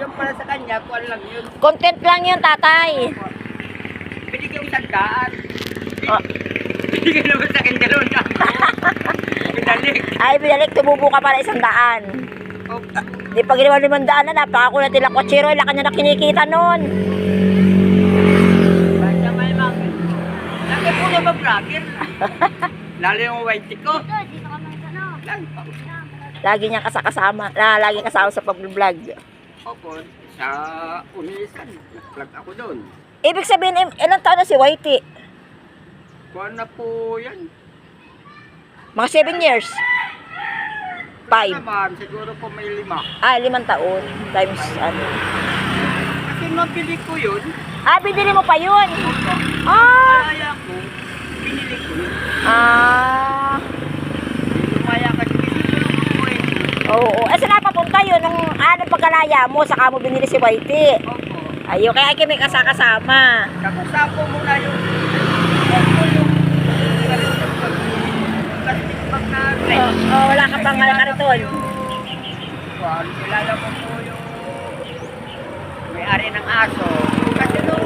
Yung para sa kanya, kuwan lang yun. Content lang yun, tatay. Binigay yung sandaan. Oh. Binigay naman sa akin gano'n. Pinalik. Ay, binalik, tumubo ka pala 100. Oh, Di pa ginawa 500 na, napakakulat nila kotsero, ilan kanya na kinikita nun. basta may mga. Lagi po na ba vlogger? Lalo yung white ko. Lagi pa. Lagi niya kasama, lagi kasama sa pag-vlog. Opo, sa Unisan. Nag-vlog ako doon. Ibig sabihin, ilang taon na si Whitey? Kuwan na po yan. Mga 7 years. 5. Naman, siguro po may 5. 5 taon. Times, ano. Kasi mabili ko yun. Binili mo pa yun? Ah! Kaya ko, binili ko yun. Lumaya kasi pinitulong ko eh. Oo. Saan napapunta yun? Nung pagkalaya mo, saka mo binili si Whitey. Opo. Ayun, kaya kami kasama. Tapos ako muna yung plastic bag na Wala ka pang kariton. kilala ko po yung may-ari ng aso. Kasi nung